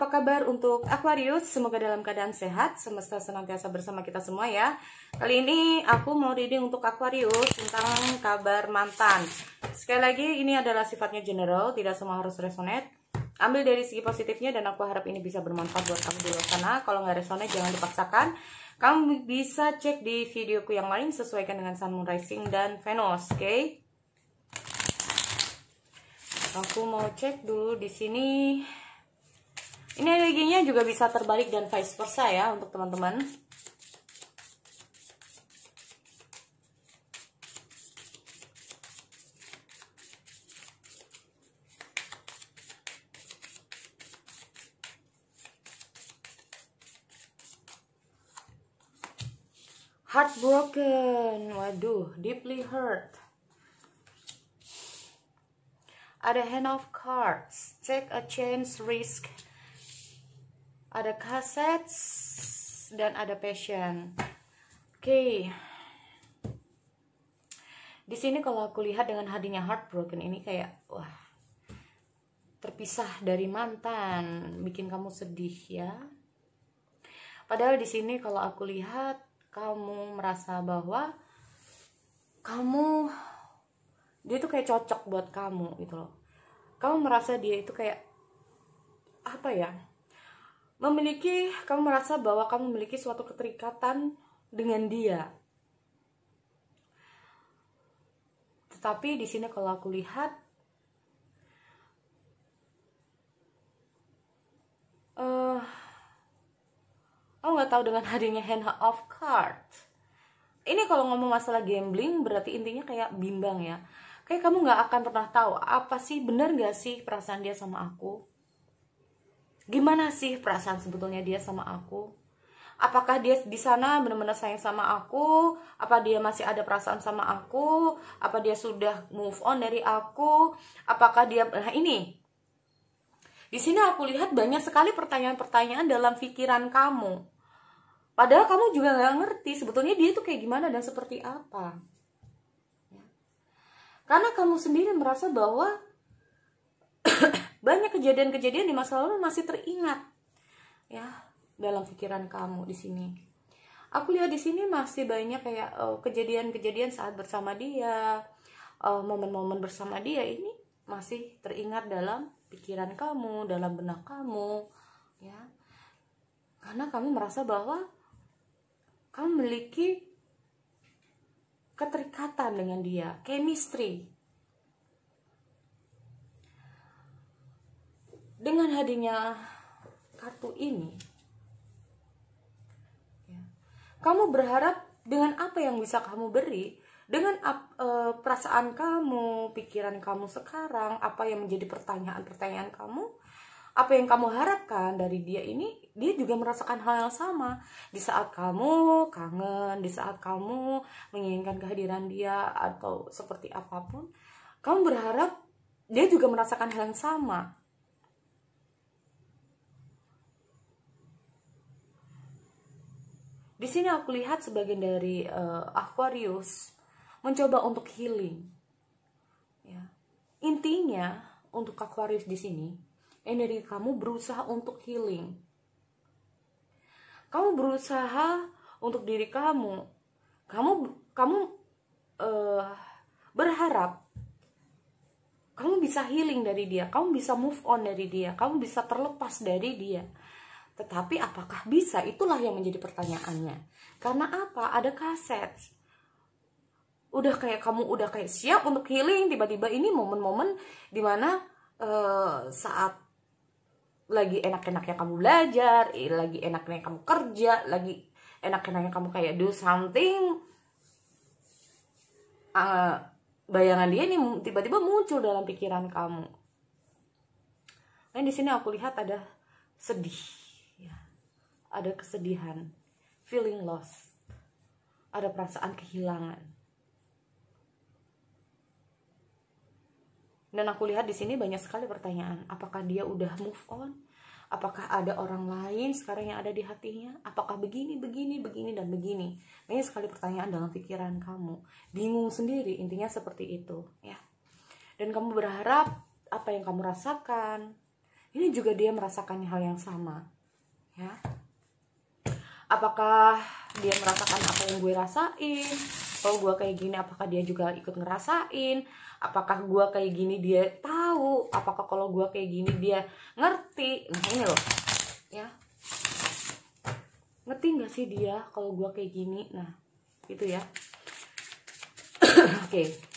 apa kabar untuk Aquarius? Semoga dalam keadaan sehat, semesta senantiasa bersama kita semua ya. Kali ini aku mau reading untuk Aquarius tentang kabar mantan. Sekali lagi, ini adalah sifatnya general, tidak semua harus resonate. Ambil dari segi positifnya dan aku harap ini bisa bermanfaat buat kamu di luar sana. Kalau nggak resonate jangan dipaksakan. Kamu bisa cek di videoku yang lain, sesuaikan dengan Sun, Moon, Rising, dan Venus, oke? Aku mau cek dulu di sini. Ini energinya juga bisa terbalik dan vice versa ya untuk teman-teman. Heartbroken, waduh, deeply hurt. Ada Hand of Cards, take a chance, risk. Ada Cassettes dan ada Passion. Oke. Di sini kalau aku lihat dengan hadirnya Heartbroken ini kayak wah, terpisah dari mantan, bikin kamu sedih ya. Padahal di sini kalau aku lihat kamu merasa bahwa dia itu kayak cocok buat kamu gitu loh. Kamu merasa dia itu kayak apa ya? Kamu merasa bahwa kamu memiliki suatu keterikatan dengan dia. Tetapi di sini kalau aku lihat aku nggak tahu dengan hadirnya Hand of Cards. Ini kalau ngomong masalah gambling berarti intinya kayak bimbang ya. Kayak kamu nggak akan pernah tahu apa sih, bener nggak sih perasaan dia sama aku? Gimana sih perasaan sebetulnya dia sama aku? Apakah dia di sana benar-benar sayang sama aku? Apa dia masih ada perasaan sama aku? Apa dia sudah move on dari aku? Apakah dia ini? Di sini aku lihat banyak sekali pertanyaan-pertanyaan dalam pikiran kamu. Padahal kamu juga nggak ngerti sebetulnya dia itu kayak gimana dan seperti apa. Karena kamu sendiri merasa bahwa banyak kejadian-kejadian di masa lalu masih teringat ya dalam pikiran kamu di sini. Aku lihat di sini masih banyak kayak kejadian-kejadian saat bersama dia, momen-momen bersama dia ini masih teringat dalam pikiran kamu, dalam benak kamu ya. Karena kamu merasa bahwa kamu memiliki keterikatan dengan dia, chemistry. Dengan hadirnya kartu ini, ya, kamu berharap dengan apa yang bisa kamu beri, dengan perasaan kamu, pikiran kamu sekarang, apa yang menjadi pertanyaan-pertanyaan kamu, apa yang kamu harapkan dari dia ini, dia juga merasakan hal yang sama. Di saat kamu kangen, di saat kamu menginginkan kehadiran dia atau seperti apapun, kamu berharap dia juga merasakan hal yang sama. Di sini aku lihat sebagian dari Aquarius mencoba untuk healing. Ya. Intinya untuk Aquarius di sini, energi kamu berusaha untuk healing. Kamu berusaha untuk diri kamu. Kamu berharap kamu bisa healing dari dia, kamu bisa move on dari dia, kamu bisa terlepas dari dia. Tetapi apakah bisa? Itulah yang menjadi pertanyaannya. Karena apa? Ada kaset. Kamu udah kayak siap untuk healing, tiba-tiba ini momen-momen dimana saat lagi enak-enaknya kamu belajar, lagi enak-enaknya kamu kerja, lagi enak-enaknya kamu kayak do something, bayangan dia ini tiba-tiba muncul dalam pikiran kamu. Nah, di sini aku lihat ada sedih, ya. Ada kesedihan, feeling lost, ada perasaan kehilangan. Dan aku lihat di sini banyak sekali pertanyaan. Apakah dia udah move on? Apakah ada orang lain sekarang yang ada di hatinya? Apakah begini, dan begini? Banyak sekali pertanyaan dalam pikiran kamu. Bingung sendiri, intinya seperti itu ya. Dan kamu berharap apa yang kamu rasakan, ini juga dia merasakan hal yang sama, ya. Apakah dia merasakan apa yang gue rasain? Kalau gue kayak gini, apakah dia juga ikut ngerasain? Apakah gue kayak gini dia tahu? Apakah kalau gue kayak gini dia ngerti? Nah ini loh, ya. Ngerti gak sih dia kalau gue kayak gini? Nah, gitu ya. Oke.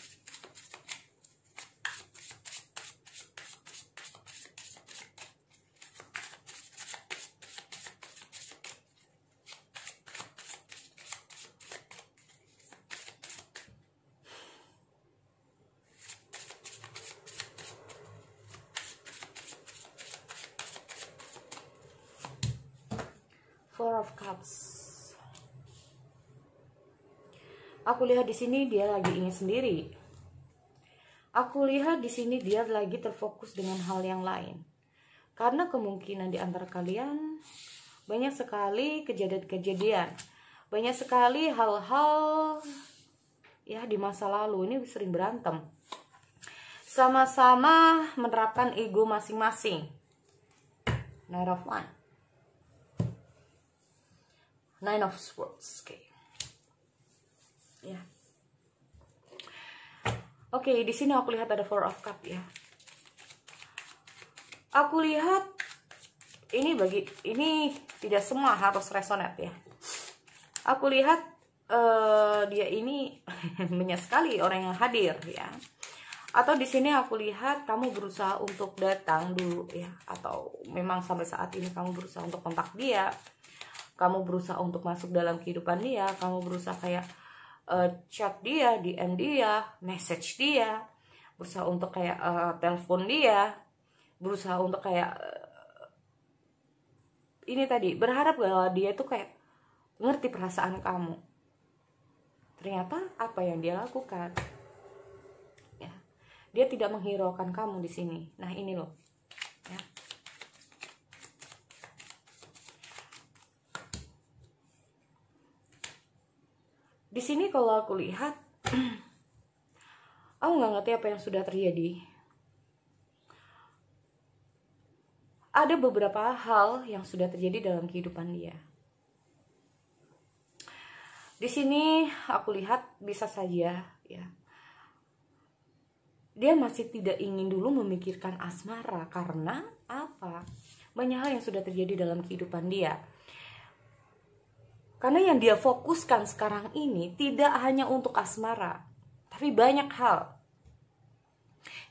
Four of Cups. Aku lihat di sini dia lagi ingin sendiri. Aku lihat di sini dia lagi terfokus dengan hal yang lain. Karena kemungkinan di antara kalian banyak sekali kejadian-kejadian, banyak sekali hal-hal ya di masa lalu ini sering berantem. Sama-sama menerapkan ego masing-masing. Knight of Wands. Nine of Swords, oke. Ya. Oke, di sini aku lihat ada Four of Cups ya. Aku lihat ini tidak semua harus resonate ya. Aku lihat dia ini banyak sekali orang yang hadir ya. Atau di sini aku lihat kamu berusaha untuk datang dulu ya, atau memang sampai saat ini kamu berusaha untuk kontak dia. Kamu berusaha untuk masuk dalam kehidupan dia, kamu berusaha kayak chat dia, DM dia, message dia, berusaha untuk kayak telepon dia, berusaha untuk kayak ini tadi, berharap bahwa dia tuh kayak ngerti perasaan kamu. Ternyata apa yang dia lakukan? Ya, dia tidak menghiraukan kamu di sini. Nah ini loh. Ya. Di sini kalau aku lihat, aku nggak ngerti apa yang sudah terjadi. Ada beberapa hal yang sudah terjadi dalam kehidupan dia. Di sini aku lihat bisa saja ya, dia masih tidak ingin dulu memikirkan asmara. Karena apa? Banyak hal yang sudah terjadi dalam kehidupan dia. Karena yang dia fokuskan sekarang ini tidak hanya untuk asmara, tapi banyak hal.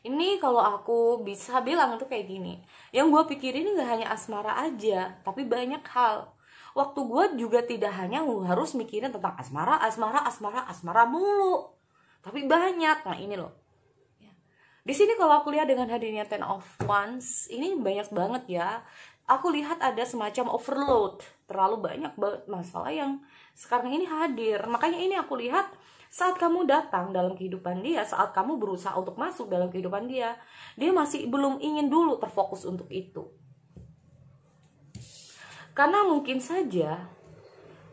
Ini kalau aku bisa bilang itu kayak gini, yang gue pikirin gak hanya asmara aja, tapi banyak hal. Waktu gue juga tidak hanya harus mikirin tentang asmara mulu, tapi banyak. Nah ini loh. Di sini kalau aku lihat dengan hadirnya Ten of Wands, ini banyak banget ya. Aku lihat ada semacam overload, terlalu banyak masalah yang sekarang ini hadir. Makanya ini aku lihat saat kamu datang dalam kehidupan dia, saat kamu berusaha untuk masuk dalam kehidupan dia, dia masih belum ingin dulu terfokus untuk itu. Karena mungkin saja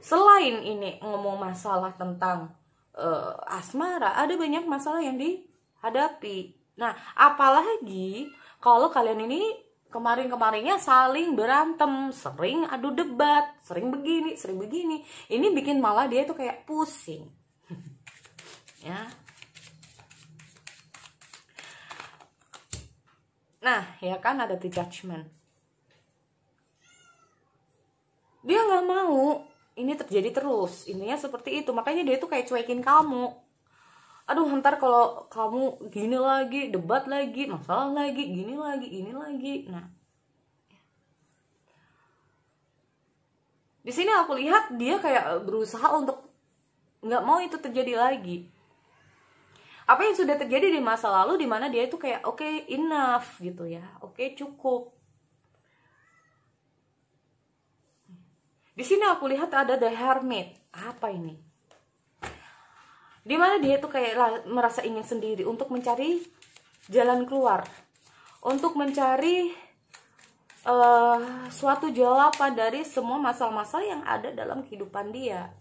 selain ini ngomong masalah tentang asmara, ada banyak masalah yang dihadapi. Nah, apalagi kalau kalian ini kemarin-kemarinnya saling berantem, sering adu debat, sering begini, sering begini. Ini bikin malah dia tuh kayak pusing. Ya. Nah, ya kan ada the judgment. Dia nggak mau ini terjadi terus. Intinya seperti itu. Makanya dia tuh kayak cuekin kamu. Aduh, ntar kalau kamu gini lagi, debat lagi, masalah lagi, gini lagi, ini lagi. Nah, di sini aku lihat dia kayak berusaha untuk nggak mau itu terjadi lagi. Apa yang sudah terjadi di masa lalu, di mana dia itu kayak oke, enough gitu ya, oke, cukup. Di sini aku lihat ada the hermit. Apa ini? Dimana dia tuh kayak merasa ingin sendiri untuk mencari jalan keluar, untuk mencari suatu jawaban dari semua masalah-masalah yang ada dalam kehidupan dia.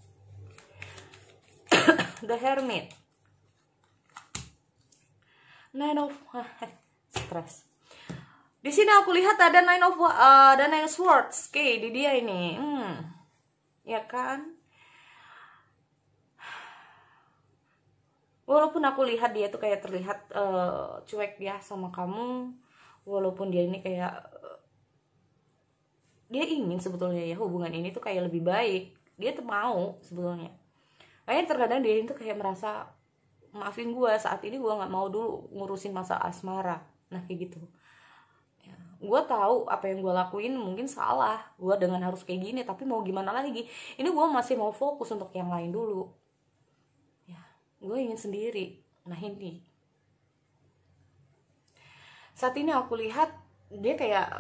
The hermit. Nine of stress. Di sini aku lihat ada Nine of Swords. Oke, di dia ini. Ya kan? Walaupun aku lihat dia tuh kayak terlihat cuek ya sama kamu. Walaupun dia ini kayak dia ingin sebetulnya ya hubungan ini tuh kayak lebih baik. Dia tuh mau sebetulnya. Kayaknya terkadang dia itu kayak merasa, maafin gue, saat ini gue nggak mau dulu ngurusin masa asmara. Nah kayak gitu. Gue tahu apa yang gue lakuin mungkin salah, gue dengan harus kayak gini, tapi mau gimana lagi, ini gue masih mau fokus untuk yang lain dulu ya, gue ingin sendiri. Nah ini saat ini aku lihat dia kayak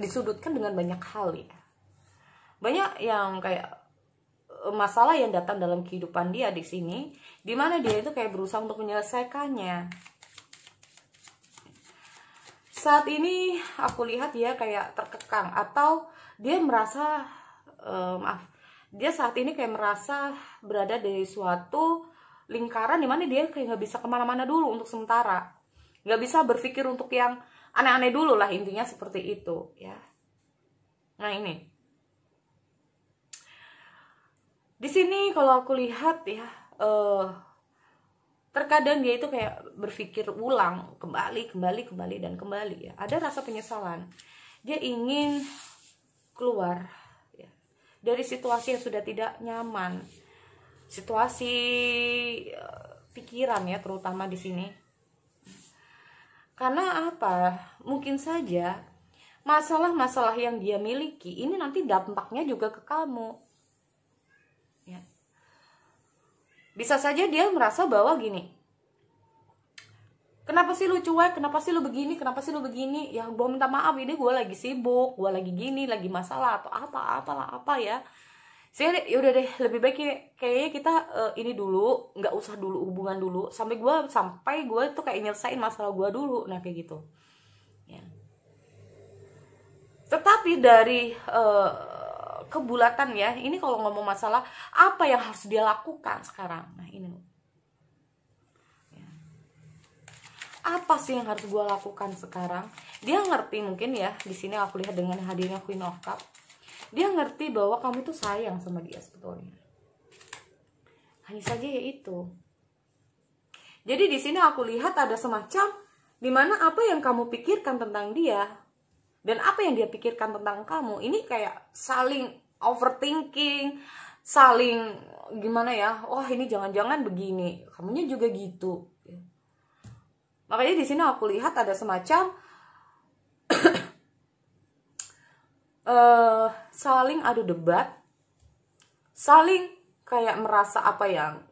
disudutkan dengan banyak hal ya, banyak yang kayak masalah yang datang dalam kehidupan dia di sini, dimana dia itu kayak berusaha untuk menyelesaikannya. Saat ini aku lihat dia kayak terkekang, atau dia merasa dia saat ini kayak merasa berada di suatu lingkaran dimana dia kayak nggak bisa kemana-mana dulu untuk sementara, nggak bisa berpikir untuk yang aneh-aneh dulu lah, intinya seperti itu ya. Nah ini di sini kalau aku lihat ya, terkadang dia itu kayak berpikir ulang, kembali dan kembali ya. Ada rasa penyesalan. Dia ingin keluar ya, dari situasi yang sudah tidak nyaman. Situasi pikiran ya, terutama di sini. Karena apa? Mungkin saja masalah-masalah yang dia miliki ini nanti dampaknya juga ke kamu. Ya. Bisa saja dia merasa bahwa gini, kenapa sih lu cuek, kenapa sih lu begini, kenapa sih lu begini, ya gue minta maaf, ini gue lagi sibuk, gue lagi gini, lagi masalah atau apa ya. Saya yaudah deh, lebih baik kayaknya kita ini dulu, nggak usah dulu hubungan dulu sampai gue tuh kayak nyelesain masalah gue dulu. Nah kayak gitu ya. Tetapi dari kebulatan ya, ini kalau ngomong masalah apa yang harus dia lakukan sekarang. Nah ini ya. Apa sih yang harus gue lakukan sekarang? Dia ngerti mungkin ya, di sini aku lihat dengan hadirnya Queen of Cup, dia ngerti bahwa kamu tuh sayang sama dia sebetulnya. Hanya saja ya itu. Jadi di sini aku lihat ada semacam dimana apa yang kamu pikirkan tentang dia dan apa yang dia pikirkan tentang kamu ini kayak saling overthinking, saling gimana ya, oh ini jangan-jangan begini, kamunya juga gitu. Makanya di sini aku lihat ada semacam saling adu debat, saling kayak merasa apa yang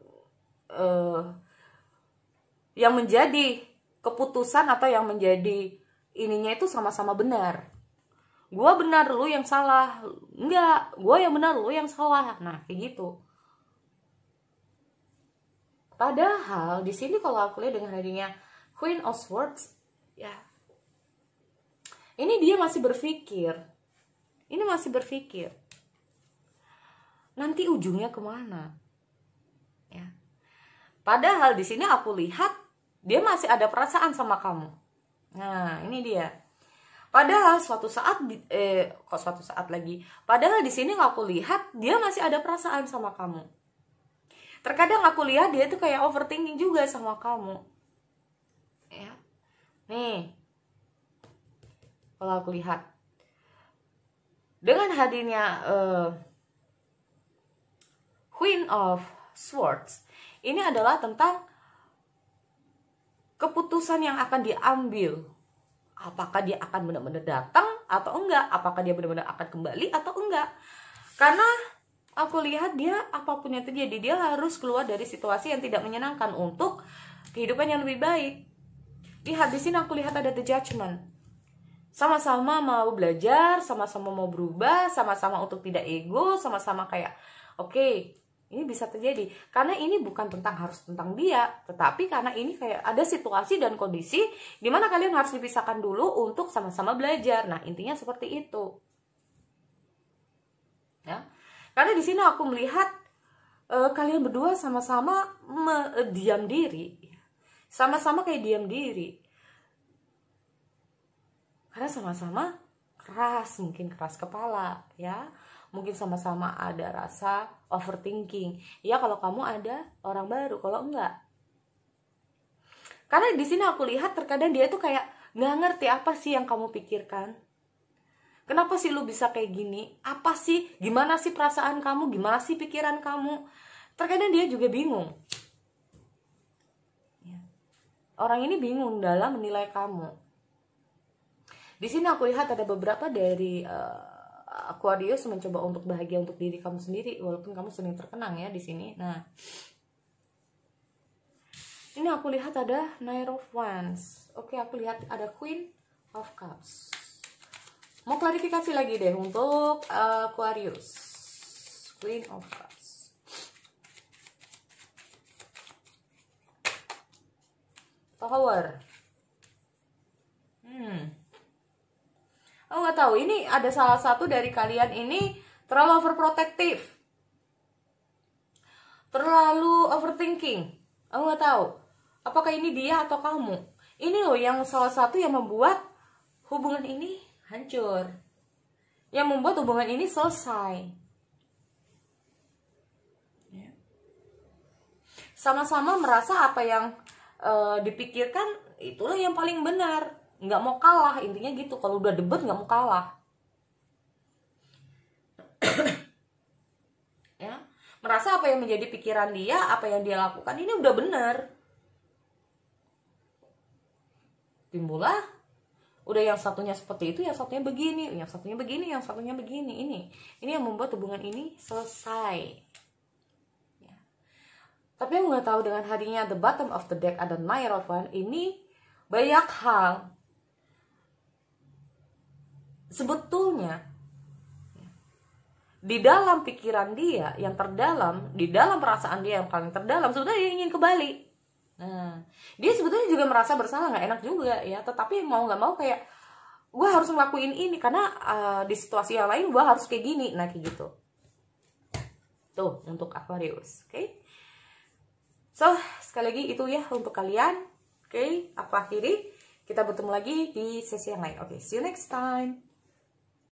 menjadi keputusan atau yang menjadi ininya itu sama-sama benar. Gue benar, lu yang salah. Enggak, gue yang benar, lu yang salah. Nah, kayak gitu. Padahal di sini kalau aku lihat dengan hadirnya Queen of Swords, ya, ini dia masih berpikir. Ini masih berpikir. Nanti ujungnya kemana? Ya. Padahal di sini aku lihat dia masih ada perasaan sama kamu. Nah, ini dia. Padahal suatu saat padahal di sini aku lihat dia masih ada perasaan sama kamu. Terkadang aku lihat dia tuh kayak overthinking juga sama kamu. Ya. Nih. Kalau aku lihat dengan hadirnya Queen of Swords, ini adalah tentang keputusan yang akan diambil. Apakah dia akan benar-benar datang atau enggak? Apakah dia benar-benar akan kembali atau enggak? Karena aku lihat dia apapun yang terjadi, dia harus keluar dari situasi yang tidak menyenangkan untuk kehidupan yang lebih baik. Lihat di sini aku lihat ada The Judgment. Sama-sama mau belajar, sama-sama mau berubah, sama-sama untuk tidak ego, sama-sama kayak oke, ini bisa terjadi karena ini bukan harus tentang dia, tetapi karena ini kayak ada situasi dan kondisi di mana kalian harus dipisahkan dulu untuk sama-sama belajar. Nah, intinya seperti itu. Ya. Karena di sini aku melihat kalian berdua sama-sama diam diri. Sama-sama kayak diam diri. Karena sama-sama keras, mungkin keras kepala ya, mungkin sama-sama ada rasa overthinking ya. Kalau kamu ada orang baru, kalau enggak, karena di sini aku lihat terkadang dia tuh kayak nggak ngerti apa sih yang kamu pikirkan. Kenapa sih lu bisa kayak gini? Apa sih? Gimana sih perasaan kamu? Gimana sih pikiran kamu? Terkadang dia juga bingung. Orang ini bingung dalam menilai kamu. Di sini aku lihat ada beberapa dari Aquarius mencoba untuk bahagia untuk diri kamu sendiri, walaupun kamu sering terkenang ya di sini. Nah, ini aku lihat ada Knight of Wands. Oke, aku lihat ada Queen of Cups. Mau klarifikasi lagi deh untuk Aquarius. Queen of Cups. Tower. Aku nggak tahu, ini ada salah satu dari kalian ini terlalu overprotective, terlalu overthinking. Aku nggak tahu apakah ini dia atau kamu. Ini loh yang salah satu yang membuat hubungan ini hancur, yang membuat hubungan ini selesai. Sama-sama merasa apa yang dipikirkan itulah yang paling benar, nggak mau kalah, intinya gitu. Kalau udah debat nggak mau kalah. Ya, merasa apa yang menjadi pikiran dia, apa yang dia lakukan ini udah benar. Timbullah udah yang satunya seperti itu, yang satunya begini, yang satunya begini, yang satunya begini. Ini yang membuat hubungan ini selesai. Ya. Tapi aku nggak tahu, dengan hadiahnya the bottom of the deck ada Knight of Wands, ini banyak hal sebetulnya di dalam pikiran dia yang terdalam, di dalam perasaan dia yang paling terdalam, sebetulnya dia ingin kembali. Nah, dia sebetulnya juga merasa bersalah, nggak enak juga ya, tetapi mau nggak mau kayak gue harus ngelakuin ini karena di situasi yang lain gue harus kayak gini. Nah, kayak gitu tuh untuk Aquarius. Oke. So, sekali lagi itu ya untuk kalian. Oke, aku akhiri. Kita bertemu lagi di sesi yang lain. Oke, see you next time.